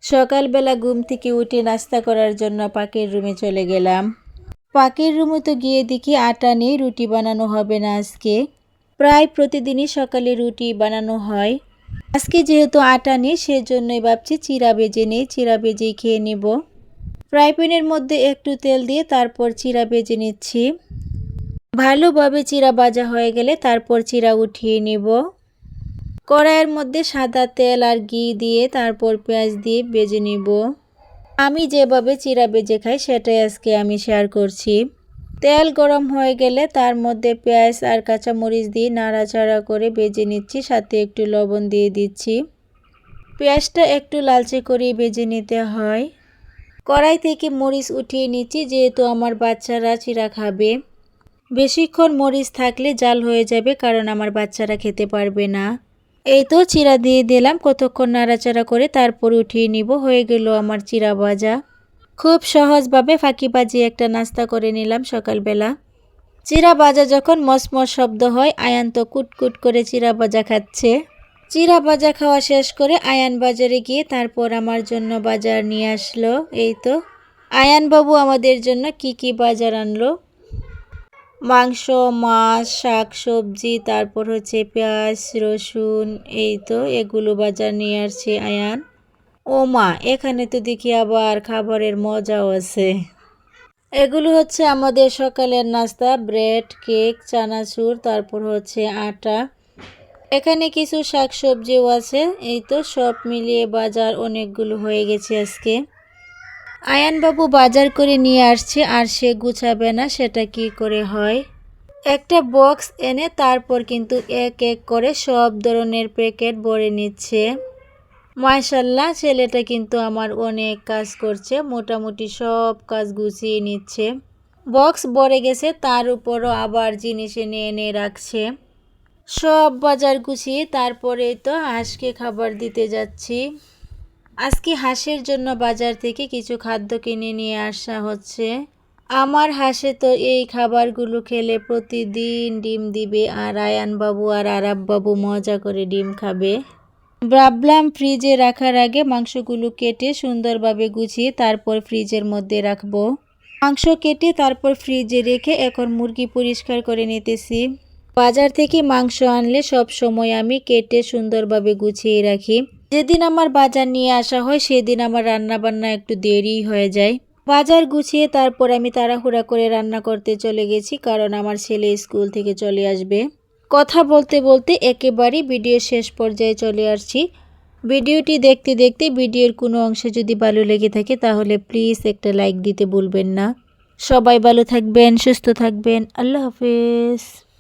সকালবেলা ঘুম থেকে উঠে নাস্তা করার জন্য পাকের রুমে চলে গেলাম। পাকের রুমে তো গিয়ে দেখি আটা নেই, রুটি বানানো হবে না আজকে। প্রায় প্রতিদিনই সকালে রুটি বানানো হয়। আজকে যেহেতু আটা নেই সেজন্যই ভাবছি চিড়া ভেজে নেই, চিড়া ভেজেই খেয়ে নিব। ফ্রাই প্যানের মধ্যে একটু তেল দিয়ে তারপর চিড়া ভেজে নিচ্ছি। ভালোভাবে চিড়া ভাজা হয়ে গেলে তারপর চিড়া উঠিয়ে নিব। কড়াইয়ের মধ্যে সাদা তেল আর ঘি দিয়ে তারপর পেঁয়াজ দিয়ে ভেজে নিব। আমি যেভাবে চিড়া ভেজে খাই সেটাই আজকে আমি শেয়ার করছি। তেল গরম হয়ে গেলে তার মধ্যে পেঁয়াজ আর কাঁচামরিচ দিয়ে নাড়াচাড়া করে ভেজে নিচ্ছি, সাথে একটু লবণ দিয়ে দিচ্ছি। পেঁয়াজটা একটু লালচে করে ভেজে নিতে হয়। কড়াই থেকে মরিচ উঠিয়ে নিচ্ছি, যেহেতু আমার বাচ্চারা চিড়া খাবে। বেশিক্ষণ মরিচ থাকলে জাল হয়ে যাবে, কারণ আমার বাচ্চারা খেতে পারবে না। এই তো চিড়া দিয়ে দিলাম, কতক্ষণ নাড়াচাড়া করে তারপর উঠিয়ে নিব। হয়ে গেল আমার চিড়া ভাজা। খুব সহজভাবে ফাঁকিবাজি একটা নাস্তা করে নিলাম সকালবেলা। চিড়া ভাজা যখন মসমস শব্দ হয়, আয়ান তো কুটকুট করে চিড়া ভাজা খাচ্ছে। চিড়া ভাজা খাওয়া শেষ করে আয়ান বাজারে গিয়ে তারপর আমার জন্য বাজার নিয়ে আসলো। এই তো আয়ান বাবু আমাদের জন্য কি বাজার আনলো। মাংস, মাছ, শাক সবজি, তারপর হচ্ছে পেঁয়াজ, রসুন, এই তো এগুলো বাজার নিয়ে আসছে আয়ান। ও মা, এখানে তো দেখি আবার খাবারের মজাও আছে। এগুলো হচ্ছে আমাদের সকালের নাস্তা, ব্রেড, কেক, চানাচুর, তারপর হচ্ছে আটা। এখানে কিছু শাক সবজিও আছে। এই তো সব মিলিয়ে বাজার অনেকগুলো হয়ে গেছে আজকে। আয়ান বাবু বাজার করে নিয়ে আসছে আর সে গুছাবে না, সেটা কি করে হয়। একটা বক্স এনে তারপর কিন্তু এক এক করে সব ধরনের প্যাকেট ভরে নিচ্ছে। মাশাআল্লাহ, ছেলেটা কিন্তু আমার অনেক কাজ করছে, মোটামুটি সব কাজ গুছিয়ে নিচ্ছে। বক্স ভরে গেছে, তার উপরও আবার জিনিস এনে এনে রাখছে। সব বাজার গুছিয়ে তারপরে তো হাঁসকে খাবার দিতে যাচ্ছি। আজকে হাঁসের জন্য বাজার থেকে কিছু খাদ্য কিনে নিয়ে আসা হচ্ছে। আমার হাঁসে তো এই খাবারগুলো খেলে প্রতিদিন ডিম দিবে, আর আয়ান বাবু আর আরাব বাবু মজা করে ডিম খাবে। ভাবলাম ফ্রিজে রাখার আগে মাংসগুলো কেটে সুন্দরভাবে গুছিয়ে তারপর ফ্রিজের মধ্যে রাখবো। মাংস কেটে তারপর ফ্রিজে রেখে এখন মুরগি পরিষ্কার করে নিতেছি। বাজার থেকে মাংস আনলে সব সময় আমি কেটে সুন্দরভাবে গুছিয়ে রাখি। যেদিন আমার বাজার নিয়ে আসা হয় সেদিন আমার রান্না বান্না একটু দেরি হয়ে যায়। বাজার গুছিয়ে তারপর আমি তাড়াহুড়া করে রান্না করতে চলে গেছি, কারণ আমার ছেলে স্কুল থেকে চলে আসবে। কথা বলতে বলতে একেবারেই ভিডিওর শেষ পর্যায়ে চলে আসছি। ভিডিওটি দেখতে দেখতে ভিডিওর কোনো অংশে যদি ভালো লেগে থাকে তাহলে প্লিজ একটা লাইক দিতে ভুলবেন না। সবাই ভালো থাকবেন, সুস্থ থাকবেন। আল্লাহ হাফেজ।